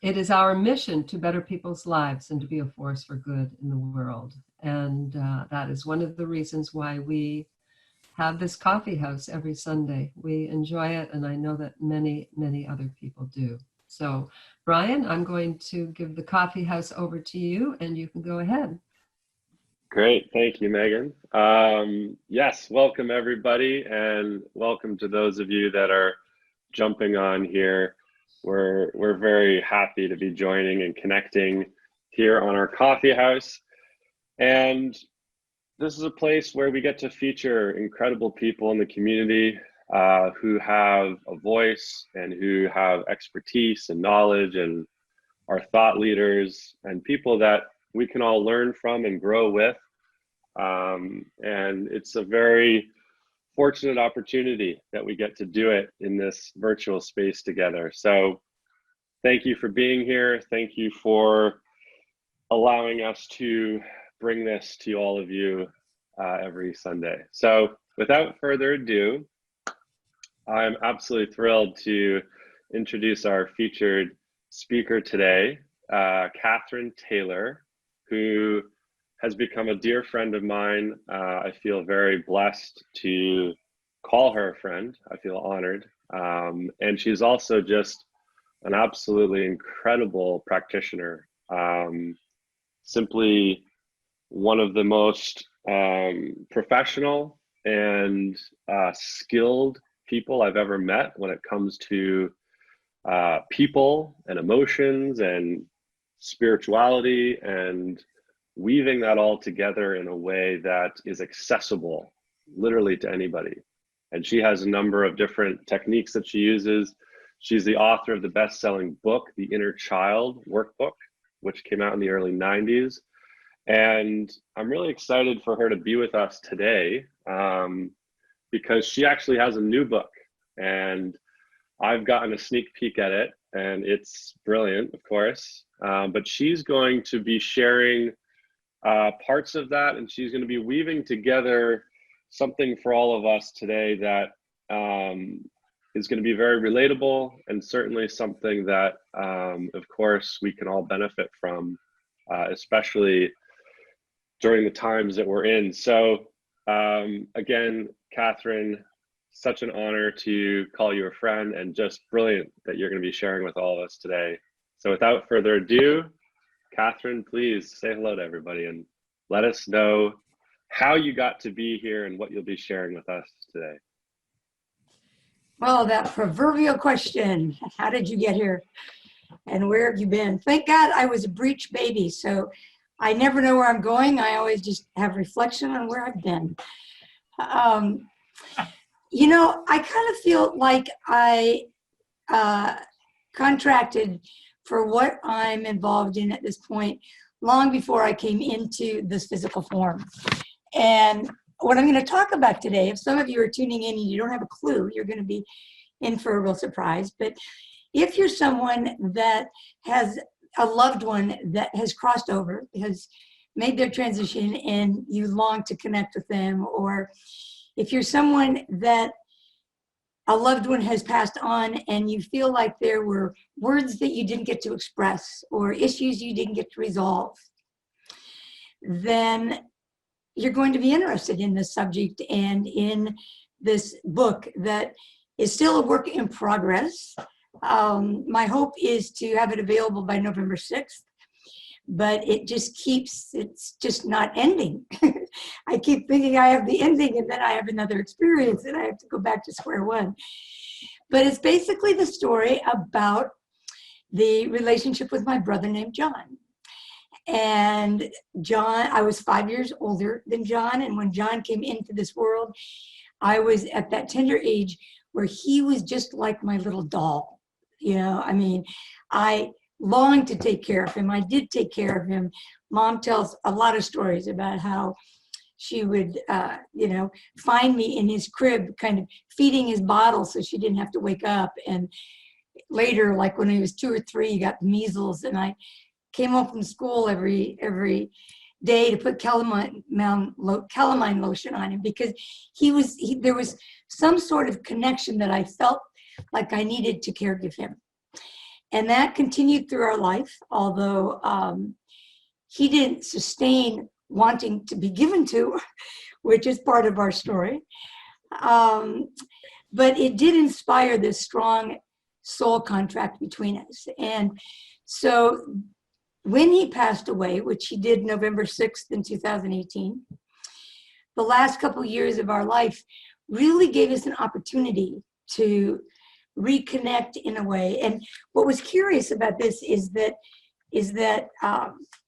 it is our mission to better people's lives and to be a force for good in the world. And that is one of the reasons why we have this coffee house every Sunday. We enjoy it, and I know that many, many other people do. So, Brian, I'm going to give the coffee house over to you, and you can go ahead. Great, thank you, Megan. Yes, welcome everybody, and welcome to those of you that are jumping on here. We're very happy to be joining and connecting here on our coffee house. And this is a place where we get to feature incredible people in the community who have a voice and who have expertise and knowledge and are thought leaders and people that we can all learn from and grow with. And it's a very fortunate opportunity that we get to do it in this virtual space together. So thank you for being here. Thank you for allowing us to bring this to all of you every Sunday. So without further ado, I'm absolutely thrilled to introduce our featured speaker today, Cathryn Taylor, who has become a dear friend of mine. I feel very blessed to call her a friend. I feel honored. And she's also just an absolutely incredible practitioner. Simply one of the most professional and skilled people I've ever met when it comes to people and emotions and spirituality, and weaving that all together in a way that is accessible literally to anybody. And she has a number of different techniques that she uses. She's the author of the best-selling book, The Inner Child Workbook, which came out in the early 90s. And I'm really excited for her to be with us today because she actually has a new book, and I've gotten a sneak peek at it, and it's brilliant, of course. But she's going to be sharing parts of that, and she's going to be weaving together something for all of us today that is going to be very relatable, and certainly something that, of course, we can all benefit from, especially during the times that we're in. So again, Cathryn, such an honor to call you a friend, and just brilliant that you're going to be sharing with all of us today. So without further ado, Cathryn, please say hello to everybody and let us know how you got to be here and what you'll be sharing with us today. Well, that proverbial question, how did you get here and where have you been? Thank God I was a breech baby, so I never know where I'm going. I always just have reflection on where I've been. You know, I kind of feel like I contracted for what I'm involved in at this point long before I came into this physical form. And what I'm going to talk about today, if some of you are tuning in and you don't have a clue, you're going to be in for a real surprise. But if you're someone that has a loved one that has crossed over, has made their transition, and you long to connect with them, or if you're someone that a loved one has passed on and you feel like there were words that you didn't get to express or issues you didn't get to resolve, then you're going to be interested in this subject and in this book that is still a work in progress. My hope is to have it available by November 6th, but it's just not ending. I keep thinking I have the ending, and then I have another experience and I have to go back to square one. But it's basically the story about the relationship with my brother named John. And John, I was 5 years older than John, and when John came into this world, I was at that tender age where he was just like my little doll. You know, I mean, I longed to take care of him. I did take care of him. Mom tells a lot of stories about how she would, you know, find me in his crib, kind of feeding his bottle so she didn't have to wake up. And later, like when he was 2 or 3, he got measles, and I came home from school every day to put calamine lotion on him because there was some sort of connection that I felt like I needed to caregive him. And that continued through our life, although he didn't sustain wanting to be given to, which is part of our story. But it did inspire this strong soul contract between us. And so when he passed away, which he did November 6th in 2018, the last couple of years of our life really gave us an opportunity to reconnect in a way. And what was curious about this is that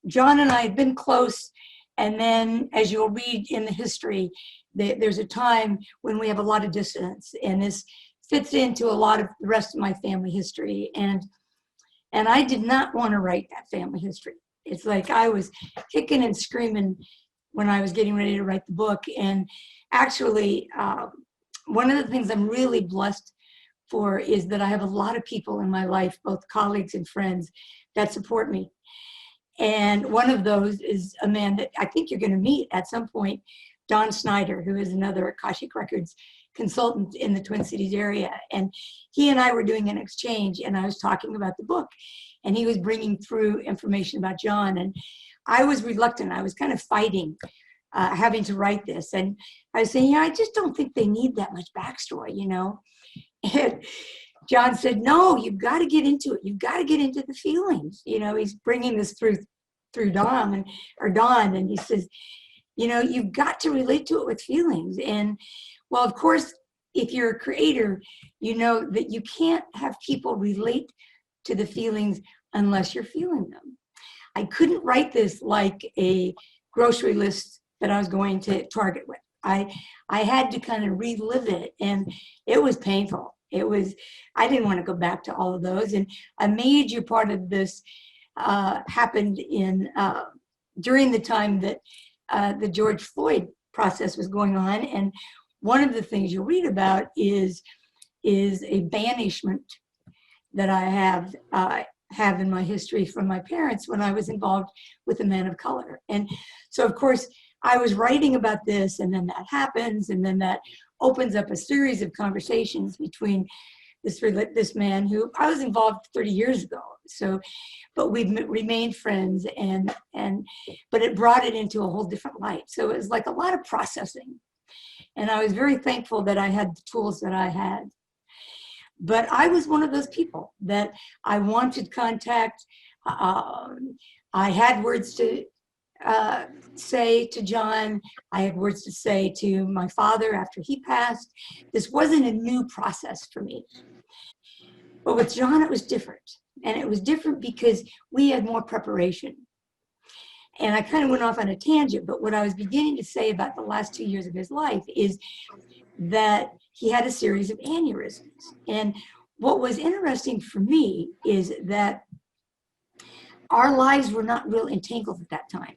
John and I had been close, and then as you'll read in the history, there's a time when we have a lot of dissonance, and this fits into a lot of the rest of my family history. And I did not want to write that family history. It's like I was kicking and screaming when I was getting ready to write the book. And actually, one of the things I'm really blessed for is that I have a lot of people in my life, both colleagues and friends, that support me. And one of those is a man that I think you're going to meet at some point, Don Snyder, who is another Akashic Records consultant in the Twin Cities area. And he and I were doing an exchange, and I was talking about the book, and he was bringing through information about John. And I was reluctant. I was kind of fighting having to write this. And I was saying, I just don't think they need that much backstory, And John said, no, you've got to get into it. You've got to get into the feelings. He's bringing this through Don, and he says, you've got to relate to it with feelings. And well, of course, if you're a creator, you know that you can't have people relate to the feelings unless you're feeling them. I couldn't write this like a grocery list that I was going to Target with. I had to kind of relive it, and it was painful. I didn't want to go back to all of those. And a major part of this happened during the time that the George Floyd process was going on. And one of the things you'll read about is a banishment that I have in my history from my parents when I was involved with a man of color. And so, of course, I was writing about this, and then that happens, and then that opens up a series of conversations between this man who I was involved 30 years ago. So, but we've remained friends, but it brought it into a whole different light. So it was like a lot of processing, and I was very thankful that I had the tools that I had. But I was one of those people that I wanted contact. I had words to say to John. I had words to say to my father after he passed. This wasn't a new process for me. But with John, it was different. And it was different because we had more preparation. And I kind of went off on a tangent, but what I was beginning to say about the last 2 years of his life is that he had a series of aneurysms. And what was interesting for me is that our lives were not real entangled at that time.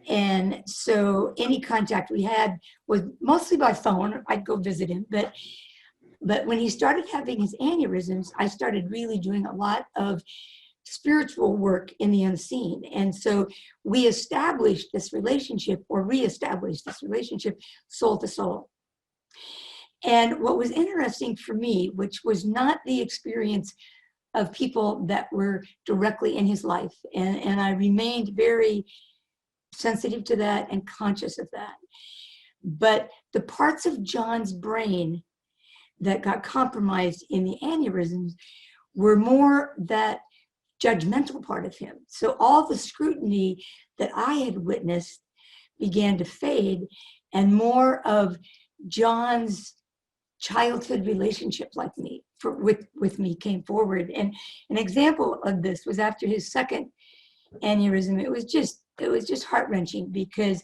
And so any contact we had was mostly by phone. I'd go visit him. But when he started having his aneurysms, I started really doing a lot of spiritual work in the unseen. And so we established this relationship, or reestablished this relationship, soul to soul. And what was interesting for me, which was not the experience of people that were directly in his life, and I remained very sensitive to that and conscious of that. But the parts of John's brain that got compromised in the aneurysms were more that judgmental part of him. So all the scrutiny that I had witnessed began to fade, and more of John's childhood relationship like me with me came forward. And an example of this was after his second aneurysm. It was just heart-wrenching because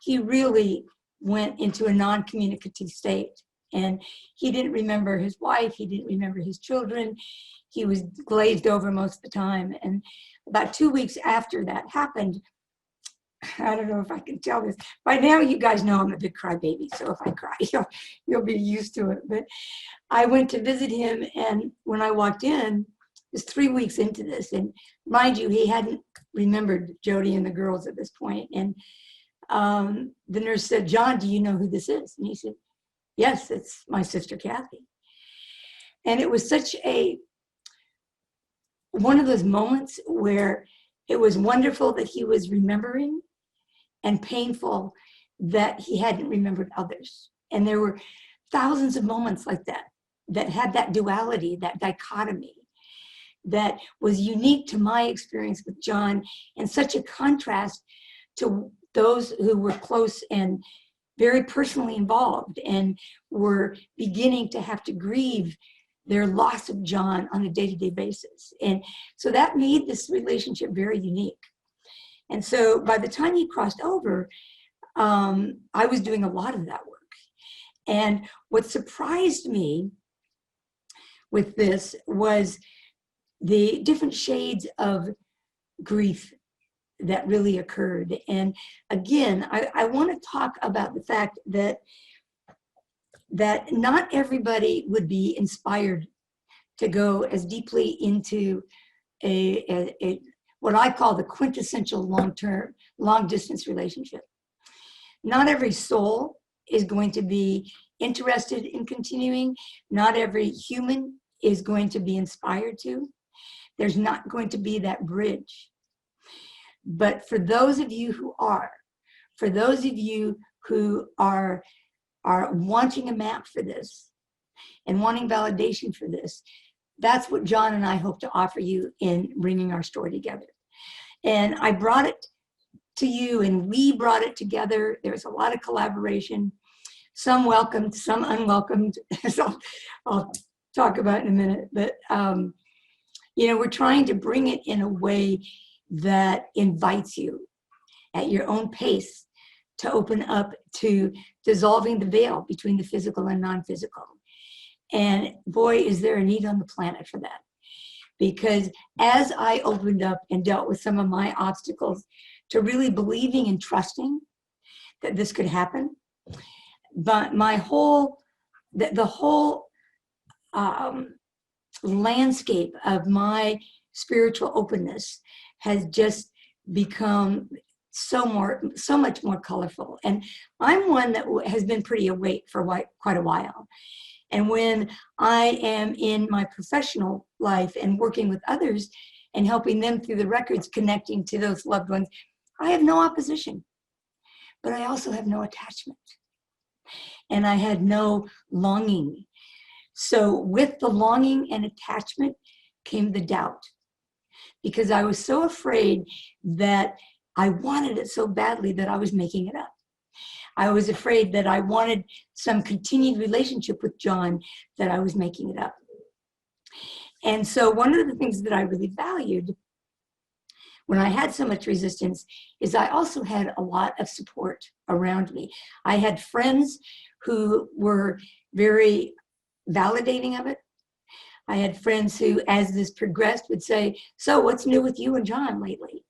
he really went into a non-communicative state, and he didn't remember his wife, he didn't remember his children, he was glazed over most of the time. And about 2 weeks after that happened, I don't know if I can tell this. By now, you guys know I'm a big crybaby, so if I cry, you'll be used to it. But I went to visit him, and when I walked in, it was 3 weeks into this, and mind you, he hadn't remembered Jody and the girls at this point. And the nurse said, "John, do you know who this is?" And he said, "Yes, it's my sister Kathy." And it was such a one of those moments where it was wonderful that he was remembering and painful that he hadn't remembered others. And there were thousands of moments like that, that had that duality, that dichotomy, that was unique to my experience with John, and such a contrast to those who were close and very personally involved and were beginning to have to grieve their loss of John on a day-to-day basis. And so that made this relationship very unique. And so by the time he crossed over, I was doing a lot of that work. And what surprised me with this was the different shades of grief that really occurred. And again, I want to talk about the fact that not everybody would be inspired to go as deeply into a what I call the quintessential long distance relationship. Not every soul is going to be interested in continuing. Not every human is going to be inspired to. There's not going to be that bridge. But for those of you who are, for those of you who are wanting a map for this and wanting validation for this, that's what John and I hope to offer you in bringing our story together. And I brought it to you, and we brought it together. There's a lot of collaboration, some welcomed, some unwelcomed. So I'll talk about in a minute. But, we're trying to bring it in a way that invites you at your own pace to open up to dissolving the veil between the physical and non-physical. And boy, is there a need on the planet for that. Because as I opened up and dealt with some of my obstacles to really believing and trusting that this could happen, but the whole landscape of my spiritual openness has just become so much more colorful. And I'm one that has been pretty awake for quite a while. And when I am in my professional life and working with others and helping them through the records, connecting to those loved ones, I have no opposition, but I also have no attachment. And I had no longing. So with the longing and attachment came the doubt, because I was so afraid that I wanted it so badly that I was making it up. I was afraid that I wanted some continued relationship with John, that I was making it up. And so one of the things that I really valued when I had so much resistance is I also had a lot of support around me. I had friends who were very validating of it. I had friends who, as this progressed, would say, "So what's new with you and John lately?"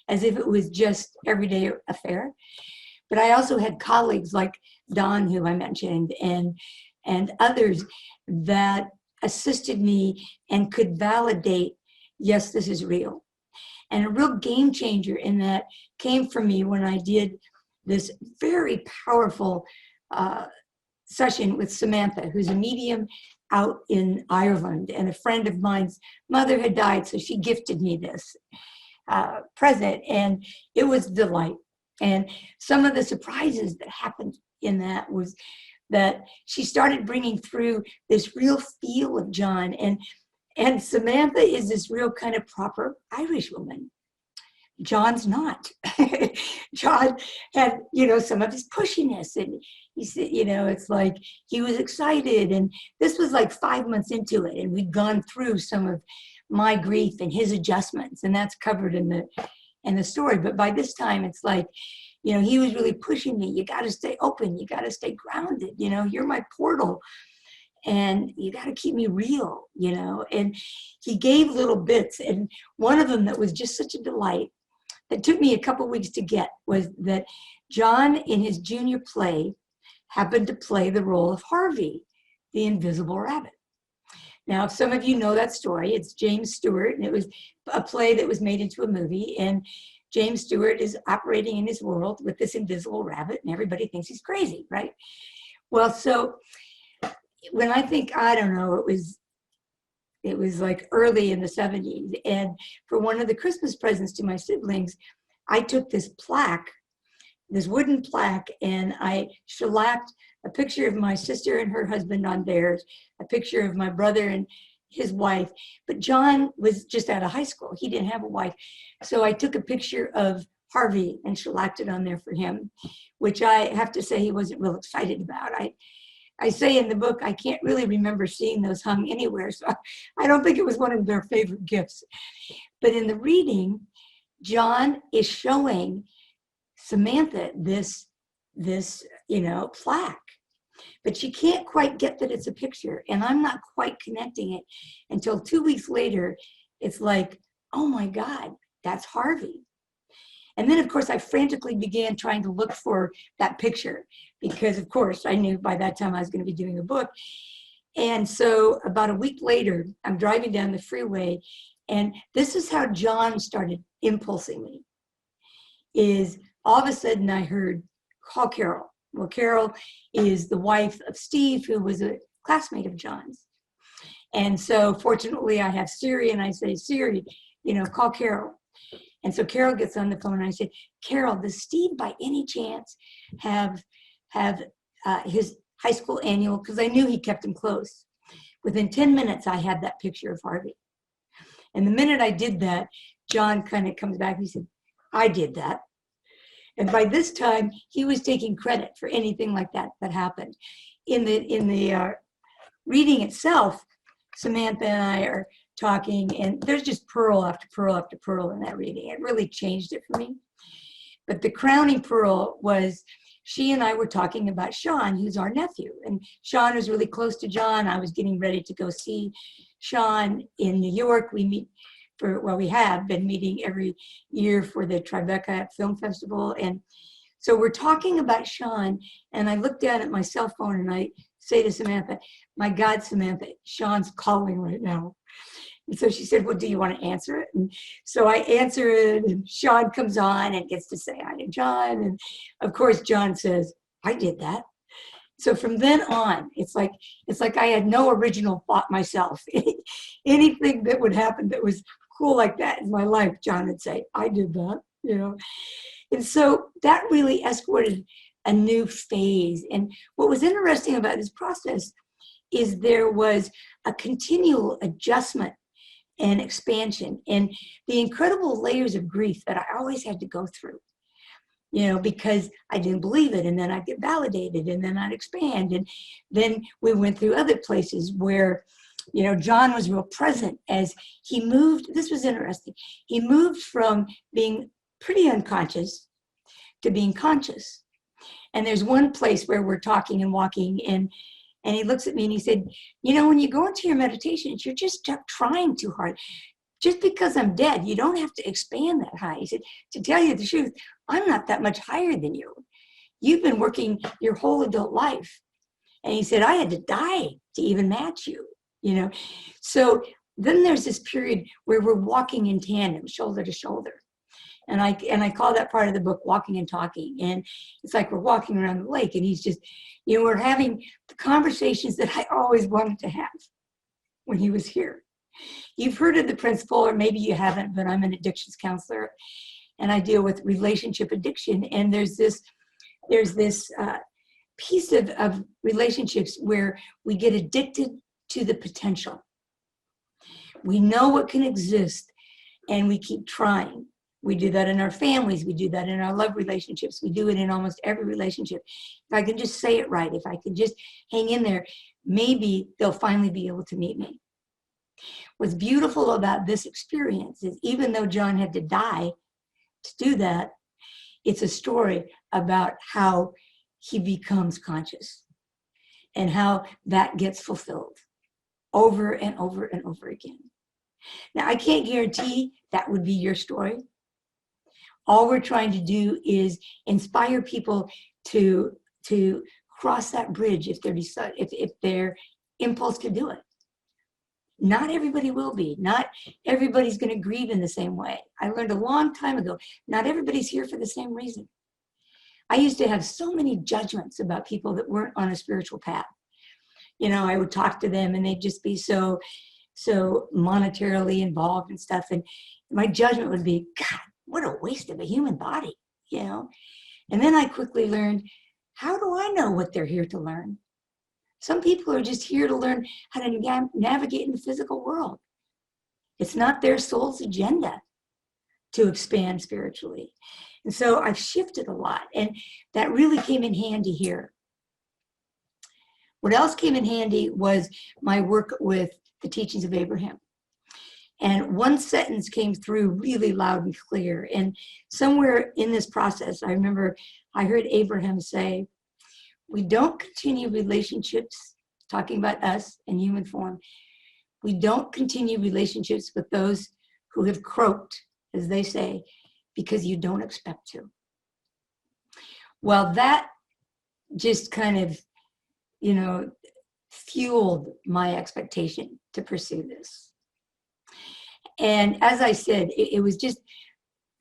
As if it was just everyday affair. But I also had colleagues like Don, who I mentioned, and others that assisted me and could validate, yes, this is real. And a real game changer in that came from me when I did this very powerful session with Samantha, who's a medium out in Ireland, and a friend of mine's mother had died, so she gifted me this present, and it was a delight. And some of the surprises that happened in that was that she started bringing through this real feel of John, and Samantha is this real kind of proper Irish woman. John's not. John had, some of his pushiness, and he said, it's like he was excited, and this was like 5 months into it, and we'd gone through some of my grief and his adjustments, and that's covered in the story. But by this time, it's like, he was really pushing me. You got to stay open. You got to stay grounded. You're my portal, and you got to keep me real. And he gave little bits, and one of them that was just such a delight that took me a couple weeks to get was that John, in his junior play, happened to play the role of Harvey, the invisible rabbit. Now, if some of you know that story, it's James Stewart, and it was a play that was made into a movie, and James Stewart is operating in his world with this invisible rabbit, and everybody thinks he's crazy, right? Well, so when I think, I don't know, it was It was like early in the 70s. And for one of the Christmas presents to my siblings, I took this plaque, this wooden plaque, and I shellacked a picture of my sister and her husband on theirs, a picture of my brother and his wife. But John was just out of high school. He didn't have a wife. So I took a picture of Harvey and shellacked it on there for him, which I have to say he wasn't real excited about. I say in the book, I can't really remember seeing those hung anywhere. So I don't think it was one of their favorite gifts. But in the reading, John is showing Samantha this plaque, but she can't quite get that it's a picture. And I'm not quite connecting it until 2 weeks later. It's like, oh my God, that's Harvey. And then, of course, I frantically began trying to look for that picture because, of course, I knew by that time I was going to be doing a book. And so about a week later, I'm driving down the freeway, and this is how John started impulsing me, is all of a sudden I heard, call Carol. Well, Carol is the wife of Steve, who was a classmate of John's. And so fortunately I have Siri, and I say, Siri, call Carol. And so Carol gets on the phone, and I said, Carol, does Steve by any chance have his high school annual? Because I knew he kept him close. Within 10 minutes, I had that picture of Harvey. And the minute I did that, John kind of comes back and he said, I did that. And by this time, he was taking credit for anything like that happened. In the reading itself, Samantha and I are talking, and there's just pearl after pearl after pearl in that reading. It really changed it for me. But the crowning pearl was she and I were talking about Sean, who's our nephew. And Sean was really close to John. I was getting ready to go see Sean in New York. We have been meeting every year for the Tribeca Film Festival. And so we're talking about Sean, and I look down at my cell phone and I say to Samantha, my God, Samantha, Sean's calling right now. And so she said, well, do you want to answer it? And so I answer it, and Sean comes on and gets to say hi to John. And of course, John says, I did that. So from then on, it's like I had no original thought myself. Anything that would happen that was cool like that in my life, John would say, I did that, And so that really escorted a new phase. And what was interesting about this process is there was a continual adjustment and expansion and the incredible layers of grief that I always had to go through, because I didn't believe it. And then I'd get validated, and then I'd expand. And then we went through other places where, John was real present as he moved. This was interesting. He moved from being pretty unconscious to being conscious. And there's one place where we're talking and walking, and he looks at me and he said, when you go into your meditations, you're just trying too hard. Just because I'm dead, you don't have to expand that high. He said, to tell you the truth, I'm not that much higher than you. You've been working your whole adult life. And he said, I had to die to even match you, So then there's this period where we're walking in tandem, shoulder to shoulder. And I call that part of the book Walking and Talking. And it's like we're walking around the lake, and he's just, we're having the conversations that I always wanted to have when he was here. You've heard of the principle, or maybe you haven't, but I'm an addictions counselor, and I deal with relationship addiction. And there's this piece of relationships where we get addicted to the potential. We know what can exist, and we keep trying. We do that in our families. We do that in our love relationships. We do it in almost every relationship. If I can just say it right, if I can just hang in there, maybe they'll finally be able to meet me. What's beautiful about this experience is even though John had to die to do that, it's a story about how he becomes conscious and how that gets fulfilled over and over and over again. Now, I can't guarantee that would be your story. All we're trying to do is inspire people to cross that bridge if their impulse to do it. Not everybody will be. Not everybody's going to grieve in the same way. I learned a long time ago, not everybody's here for the same reason. I used to have so many judgments about people that weren't on a spiritual path. I would talk to them and they'd just be so so monetarily involved and stuff. And my judgment would be, God, what a waste of a human body, you know? And then I quickly learned, how do I know what they're here to learn? Some people are just here to learn how to navigate in the physical world. It's not their soul's agenda to expand spiritually. And so I've shifted a lot, and that really came in handy here. What else came in handy was my work with the teachings of Abraham. And one sentence came through really loud and clear. And somewhere in this process, I remember I heard Abraham say, we don't continue relationships, talking about us in human form, we don't continue relationships with those who have croaked, as they say, because you don't expect to. Well, that just kind of, you know, fueled my expectation to pursue this. And as I said, it was just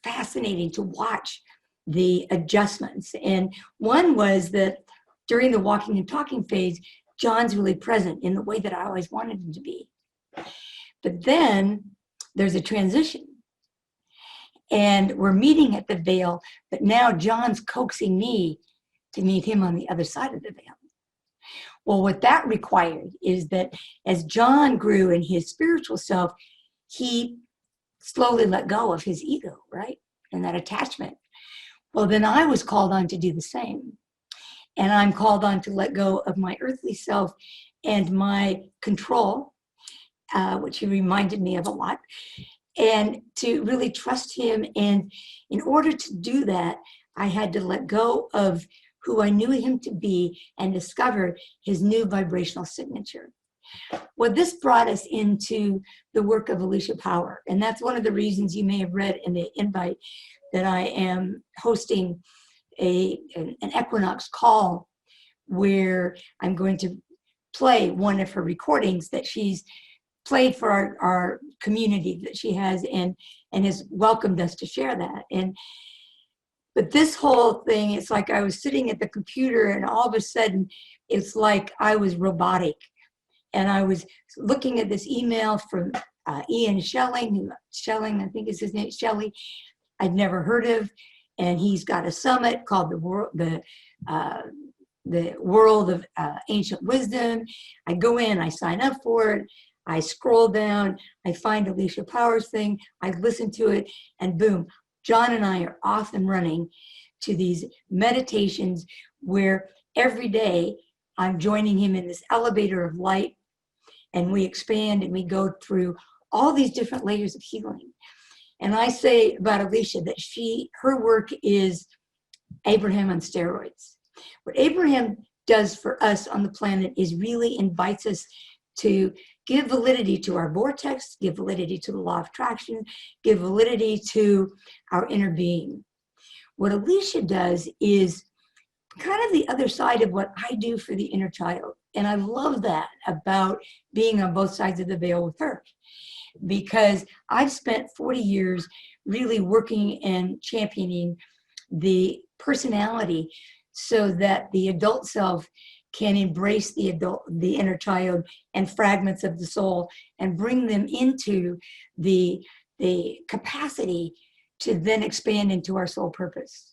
fascinating to watch the adjustments. And one was that during the walking and talking phase, John's really present in the way that I always wanted him to be. But then there's a transition. And we're meeting at the veil, but now John's coaxing me to meet him on the other side of the veil. Well, what that required is that as John grew in his spiritual self, he slowly let go of his ego, right? And that attachment. Well, then I was called on to do the same. And I'm called on to let go of my earthly self and my control, which he reminded me of a lot, and to really trust him. And in order to do that, I had to let go of who I knew him to be and discover his new vibrational signature. Well, this brought us into the work of Alicia Power. And that's one of the reasons you may have read in the invite that I am hosting an equinox call where I'm going to play one of her recordings that she's played for our community that she has and has welcomed us to share that. But this whole thing, it's like I was sitting at the computer and all of a sudden it's like I was robotic. And I was looking at this email from Ian Schelling, I think is his name, Shelley, I'd never heard of. And he's got a summit called the World of Ancient Wisdom. I go in, I sign up for it. I scroll down, I find Alicia Power's thing, I listen to it, and boom, John and I are off and running to these meditations where every day I'm joining him in this elevator of light, and we expand and we go through all these different layers of healing. And I say about Alicia that her work is Abraham on steroids. What Abraham does for us on the planet is really invites us to give validity to our vortex, give validity to the law of attraction, give validity to our inner being. What Alicia does is kind of the other side of what I do for the inner child. And I love that about being on both sides of the veil with her, because I've spent 40 years really working and championing the personality so that the adult self can embrace the inner child and fragments of the soul and bring them into the capacity to then expand into our soul purpose.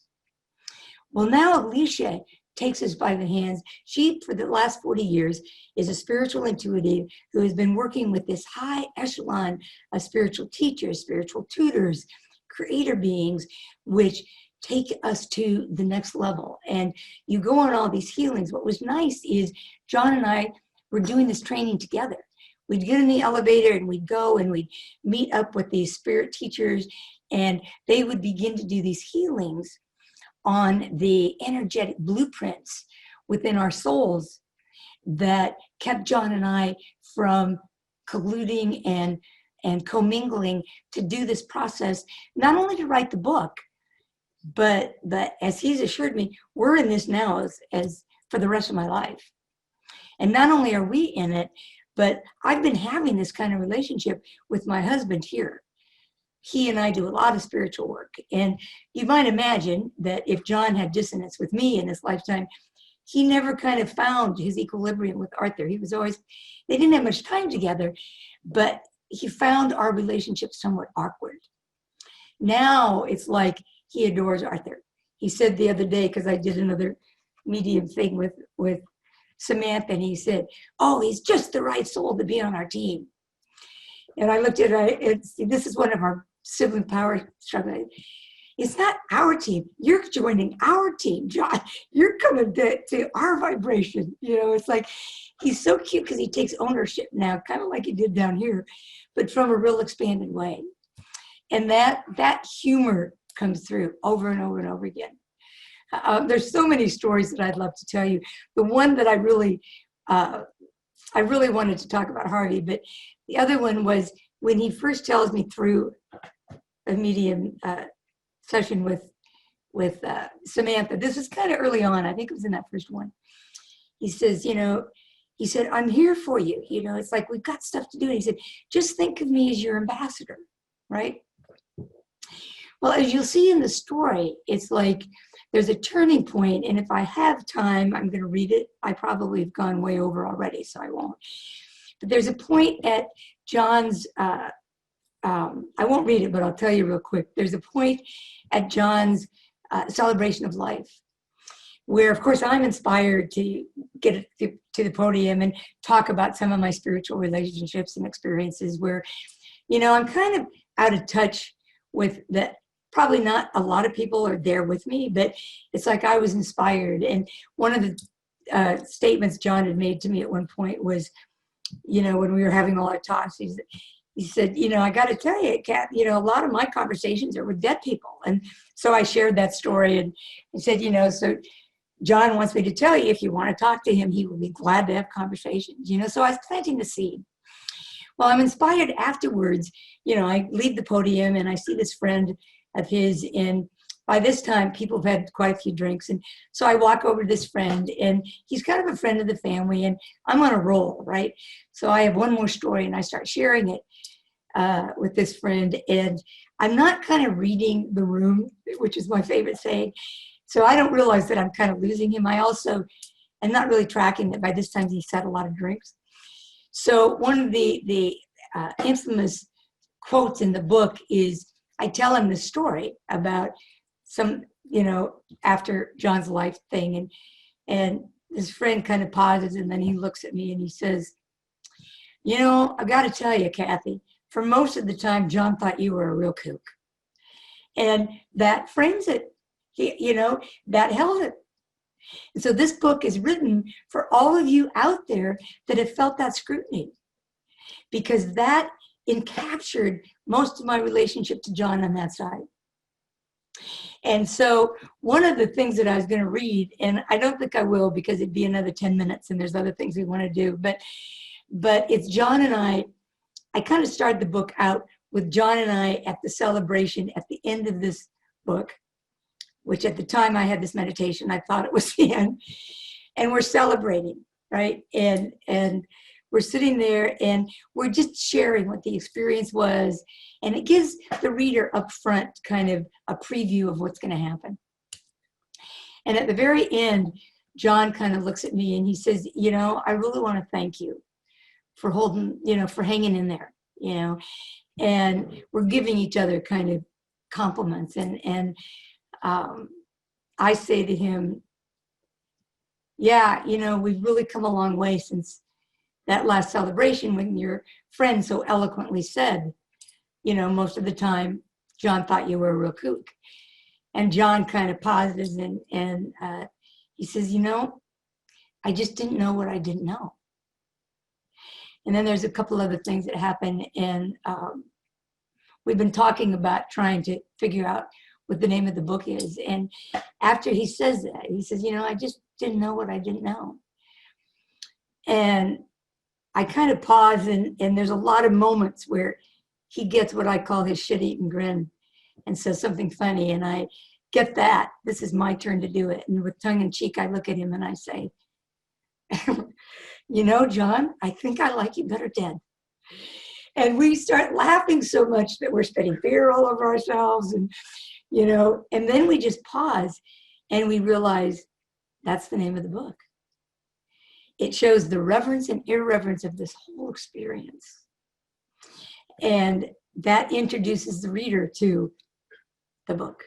Well, now Alicia takes us by the hands. She, for the last 40 years, is a spiritual intuitive who has been working with this high echelon of spiritual teachers, spiritual tutors, creator beings, which take us to the next level. And you go on all these healings. What was nice is John and I were doing this training together. We'd get in the elevator and we'd go and we'd meet up with these spirit teachers, and they would begin to do these healings on the energetic blueprints within our souls that kept John and I from colluding and commingling to do this process, not only to write the book, but as he's assured me, we're in this now as for the rest of my life. And not only are we in it, but I've been having this kind of relationship with my husband here. He and I do a lot of spiritual work. And you might imagine that if John had dissonance with me in this lifetime, he never kind of found his equilibrium with Arthur. He was always, they didn't have much time together, but he found our relationship somewhat awkward. Now it's like he adores Arthur. He said the other day, because I did another medium thing with Samantha, and he said, oh, he's just the right soul to be on our team. And I looked at it, this is one of our sibling power struggles. It's not our team. You're joining our team, John. You're coming to our vibration. You know, it's like, he's so cute because he takes ownership now, kind of like he did down here, but from a real expanded way. And that humor comes through over and over and over again. There's so many stories that I'd love to tell you. The one that I really wanted to talk about Harvey, but the other one was when he first tells me through a medium session with Samantha. This was kind of early on. I think it was in that first one. He says, you know, he said, I'm here for you. You know, it's like, we've got stuff to do. And he said, just think of me as your ambassador, right? Well, as you'll see in the story, it's like there's a turning point, and if I have time, I'm going to read it. I probably have gone way over already, so I won't. But there's a point at John's, I won't read it, but I'll tell you real quick. There's a point at John's celebration of life where, of course, I'm inspired to get to the podium and talk about some of my spiritual relationships and experiences where, you know, I'm kind of out of touch with that. Probably not a lot of people are there with me, but it's like I was inspired. And one of the statements John had made to me at one point was, you know, when we were having a lot of talks, he said, you know, I got to tell you, Kat, you know, a lot of my conversations are with dead people. And so I shared that story and said, you know, so John wants me to tell you, if you want to talk to him, he will be glad to have conversations, you know. So I was planting the seed. Well, I'm inspired afterwards. You know, I leave the podium and I see this friend of his, and by this time people have had quite a few drinks, and so I walk over to this friend, and he's kind of a friend of the family, and I'm on a roll, right? So I have one more story and I start sharing it with this friend, and I'm not kind of reading the room, which is my favorite saying, so I don't realize that I'm kind of losing him. I also am not really tracking that by this time he's had a lot of drinks. So one of the infamous quotes in the book is, I tell him the story about some, you know, after John's life thing. And this friend kind of pauses, and then he looks at me and he says, you know, I got to tell you, Kathy, for most of the time, John thought you were a real kook. And that frames it, you know, that held it. And so this book is written for all of you out there that have felt that scrutiny, because that encaptured most of my relationship to John on that side. And so one of the things that I was going to read, and I don't think I will because it'd be another 10 minutes and there's other things we want to do, but it's John and I kind of started the book out with John and I at the celebration at the end of this book, which at the time I had this meditation, I thought it was the end, and we're celebrating, right? And we're sitting there and we're just sharing what the experience was. And it gives the reader up front kind of a preview of what's going to happen. And at the very end, John kind of looks at me and he says, you know, I really want to thank you for holding, you know, for hanging in there, you know, and we're giving each other kind of compliments. And I say to him, yeah, you know, we've really come a long way since that last celebration when your friend so eloquently said, you know, most of the time, John thought you were a real kook. And John kind of pauses and he says, you know, I just didn't know what I didn't know. And then there's a couple other things that happen. And we've been talking about trying to figure out what the name of the book is. And after he says that, he says, you know, I just didn't know what I didn't know. And I kind of pause, and there's a lot of moments where he gets what I call his shit-eating grin and says something funny, and I get that. This is my turn to do it. And with tongue in cheek, I look at him and I say, you know, John, I think I like you better dead. And we start laughing so much that we're spitting beer all over ourselves, and, you know, and then we just pause and we realize That's the name of the book. It shows the reverence and irreverence of this whole experience. And that introduces the reader to the book.